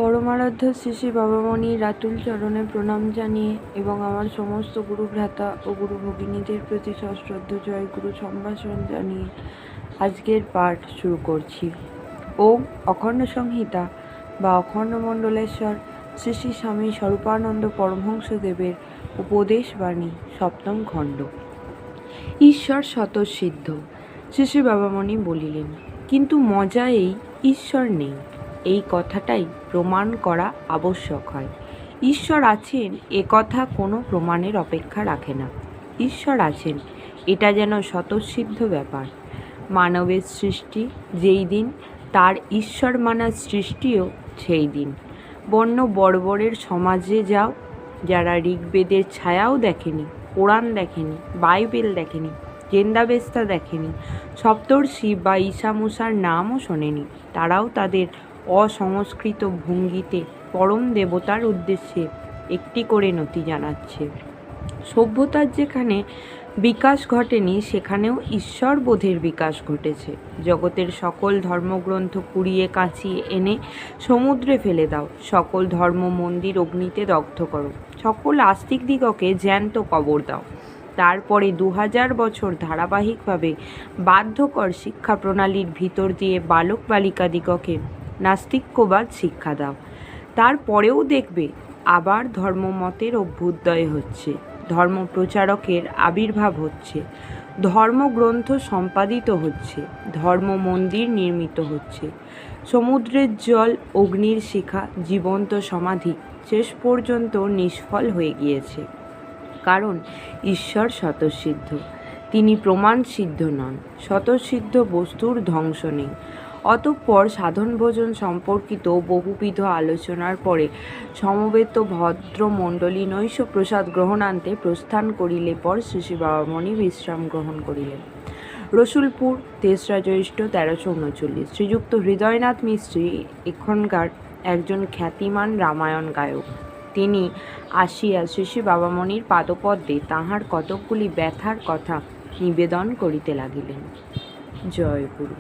পরমারাধ্য শ্রী শ্রী বাবামণির রাতুল চরণে প্রণাম জানিয়ে এবং আমার সমস্ত গুরু ভ্রাতা ও গুরু ভগিনীদের প্রতি সশ্রদ্ধ জয় গুরু সম্ভাষণ জানিয়ে আজকের পাঠ শুরু করছি। ওম অখণ্ড সংহিতা বা অখণ্ড মণ্ডলেশ্বর শ্রী শ্রী স্বামী স্বরূপানন্দ পরমহংসদেবের উপদেশ বাণী সপ্তম খণ্ড। ঈশ্বর স্বতঃসিদ্ধ। শ্রী শ্রী বাবামণি বলিলেন, কিন্তু মজা এই ঈশ্বর নেই, এই কথাটাই প্রমাণ করা আবশ্যক হয়। ঈশ্বর আছেন এ কথা কোনো প্রমাণের অপেক্ষা রাখে না। ঈশ্বর আছেন এটা যেন স্বতঃসিদ্ধ ব্যাপার। মানবের সৃষ্টি যেই দিন, তার ঈশ্বর মানার সৃষ্টিও সেই দিন। বন্য বর্বরের সমাজে যাও, যারা ঋগ্বেদের ছায়াও দেখেনি, কোরআন দেখেনি, বাইবেল দেখেনি, জেন্দাবেস্তা দেখেনি, সপ্তর্ষি বা ঈশা মুসার নামও শোনেনি, তারাও তাদের অসংস্কৃত ভঙ্গিতে পরম দেবতার উদ্দেশ্যে একটি করে নতি জানাচ্ছে। সভ্যতার যেখানে বিকাশ ঘটেনি, সেখানেও ঈশ্বরবোধের বিকাশ ঘটেছে। জগতের সকল ধর্মগ্রন্থ কুড়িয়ে কাঁচিয়ে এনে সমুদ্রে ফেলে দাও, সকল ধর্ম মন্দির অগ্নিতে দগ্ধ করো, সকল আস্তিক দিগকে জ্যান্ত কবর দাও, তারপরে 2000 বছর ধারাবাহিকভাবে বাধ্যকর শিক্ষা প্রণালীর ভিতর দিয়ে বালক বালিকাদিগকে নাস্তিক্যবাদ শিক্ষা দাও। তারপরেও দেখবে আবার ধর্মমতের অভ্যুদয় হচ্ছে, ধর্ম প্রচারকের আবির্ভাব হচ্ছে, ধর্মগ্রন্থ সম্পাদিত হচ্ছে, ধর্ম মন্দির নির্মিত হচ্ছে। সমুদ্রের জল, অগ্নির শিখা, জীবন্ত সমাধি শেষ পর্যন্ত নিষ্ফল হয়ে গিয়েছে, কারণ ঈশ্বর স্বতঃসিদ্ধ, তিনি প্রমাণ সিদ্ধ নন। স্বতঃসিদ্ধ বস্তুর ধ্বংস নেই। অতঃপর সাধন ভোজন সম্পর্কিত বহুবিধ আলোচনার পরে সমবেত ভদ্রমণ্ডলী নৈশ প্রসাদ গ্রহণান্তে প্রস্থান করিলে পর শ্রী শ্রী বাবামণি বিশ্রাম গ্রহণ করিলেন। রসুলপুর, 3রা জ্যৈষ্ঠ 1339। শ্রীযুক্ত হৃদয়নাথ মিস্ত্রি এখানকার একজন খ্যাতিমান রামায়ণ গায়ক। তিনি আসিয়া শ্রী শ্রী বাবামণির পাদপদ্মে তাঁহার কতকগুলি ব্যথার কথা নিবেদন করিতে লাগিলেন। জয় গুরু।